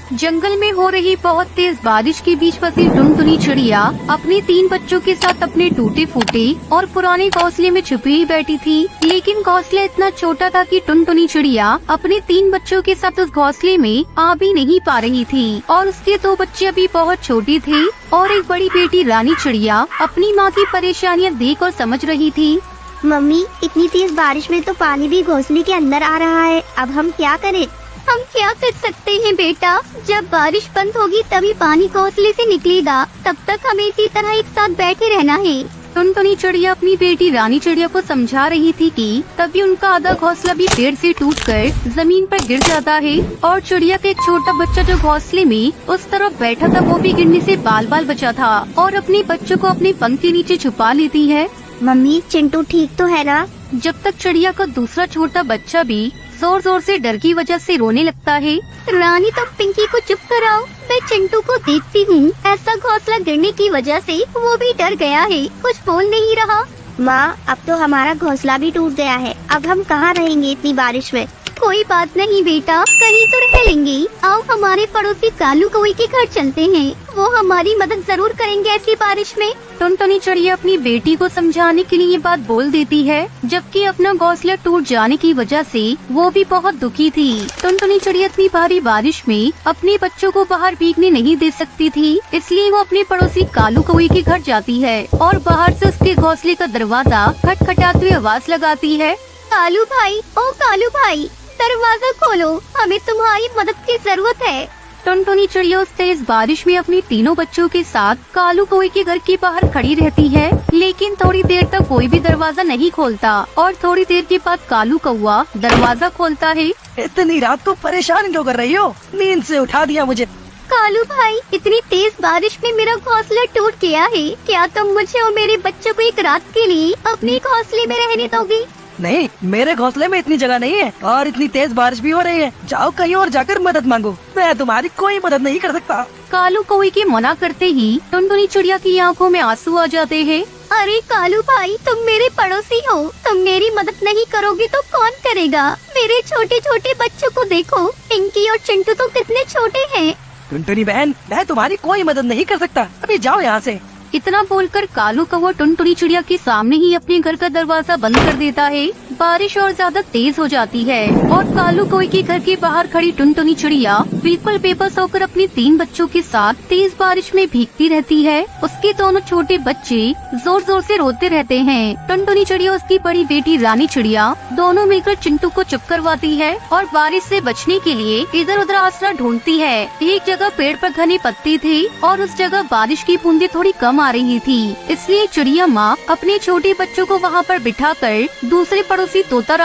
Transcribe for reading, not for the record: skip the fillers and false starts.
जंगल में हो रही बहुत तेज बारिश के बीच फंसी टुनटुनी चिड़िया अपने 3 बच्चों के साथ अपने टूटे फूटे और पुराने घोंसले में छुपी ही बैठी थी। लेकिन घोंसला इतना छोटा था कि टुनटुनी चिड़िया अपने 3 बच्चों के साथ उस घोंसले में आ भी नहीं पा रही थी और उसके 2 बच्चे अभी बहुत छोटी थे और एक बड़ी बेटी रानी चिड़िया अपनी माँ की परेशानियाँ देख और समझ रही थी। मम्मी, इतनी तेज बारिश में तो पानी भी घोंसले के अंदर आ रहा है, अब हम क्या करें? हम क्या कर सकते हैं बेटा, जब बारिश बंद होगी तभी पानी घोंसले से निकलेगा, तब तक हमें इसी तरह एक साथ बैठे रहना है। टुनटुनी चिड़िया अपनी बेटी रानी चिड़िया को समझा रही थी कि तभी उनका आधा घोंसला भी पेड़ से टूटकर जमीन पर गिर जाता है और चिड़िया का एक छोटा बच्चा जो घोंसले में उस तरफ बैठा था वो भी गिरने से बाल बाल बचा था और अपने बच्चों को अपने पंख के नीचे छुपा लेती है। मम्मी, चिंटू ठीक तो है ना? जब तक चिड़िया का दूसरा छोटा बच्चा भी जोर जोर से डर की वजह से रोने लगता है। रानी, तो पिंकी को चुप कराओ, मैं चिंटू को देखती हूँ, ऐसा घोंसला गिरने की वजह से वो भी डर गया है, कुछ बोल नहीं रहा। माँ, अब तो हमारा घोंसला भी टूट गया है, अब हम कहाँ रहेंगे इतनी बारिश में? कोई बात नहीं बेटा, कहीं तो रह लेंगे। आओ हमारे पड़ोसी कालू कौवे के घर चलते हैं, वो हमारी मदद जरूर करेंगे ऐसी बारिश में। टुनटुनी चिड़िया अपनी बेटी को समझाने के लिए ये बात बोल देती है, जबकि अपना घोंसला टूट जाने की वजह से वो भी बहुत दुखी थी। टुनटुनी चिड़िया इतनी भारी बारिश में अपने बच्चों को बाहर भीगने नहीं दे सकती थी, इसलिए वो अपने पड़ोसी कालू कौवे के घर जाती है और बाहर से उसके घोंसले का दरवाजा खटखटाते हुए आवाज लगाती है। कालू भाई, ओ कालू भाई, दरवाजा खोलो, हमें तुम्हारी मदद की जरूरत है। टुनटुनी चिड़िया उस तेज बारिश में अपने तीनों बच्चों के साथ कालू कौवे के घर के बाहर खड़ी रहती है, लेकिन थोड़ी देर तक कोई भी दरवाजा नहीं खोलता और थोड़ी देर के बाद कालू कौवा दरवाजा खोलता है। इतनी रात को परेशान क्यों कर रही हो? नींद से उठा दिया मुझे। कालू भाई, इतनी तेज बारिश में मेरा घोंसला टूट गया है, क्या तुम मुझे और मेरे बच्चों को एक रात के लिए अपने घोंसले में रहने दोगे? नहीं, मेरे घोंसले में इतनी जगह नहीं है और इतनी तेज बारिश भी हो रही है, जाओ कहीं और जाकर मदद मांगो, मैं तुम्हारी कोई मदद नहीं कर सकता। कालू कौवे के मना करते ही टुनटुनी चिड़िया की आंखों में आंसू आ जाते हैं। अरे कालू भाई, तुम मेरे पड़ोसी हो, तुम मेरी मदद नहीं करोगे तो कौन करेगा? मेरे छोटे छोटे बच्चों को देखो, पिंकी और चिंटू तो कितने छोटे हैं। टुनटुनी बहन, मैं तुम्हारी कोई मदद नहीं कर सकता, अभी जाओ यहाँ से। इतना बोलकर कालू कौवा टुनटुनी चिड़िया के सामने ही अपने घर का दरवाजा बंद कर देता है। बारिश और ज्यादा तेज हो जाती है और कालू कौवे के घर के बाहर खड़ी टुनटुनी चिड़िया बिल्कुल बेबस होकर अपने 3 बच्चों के साथ तेज बारिश में भीगती रहती है। उसके दोनों छोटे बच्चे जोर जोर से रोते रहते हैं। टुनटुनी चिड़िया उसकी बड़ी बेटी रानी चिड़िया दोनों मिलकर चिंटू को चुप करवाती है और बारिश से बचने के लिए इधर उधर आसरा ढूंढती है। एक जगह पेड़ पर घने पत्ते थे और उस जगह बारिश की बूंदें थोड़ी कम आ रही थी, इसलिए चिड़िया माँ अपने छोटे बच्चों को वहाँ पर बिठाकर दूसरे पड़ोसी तोता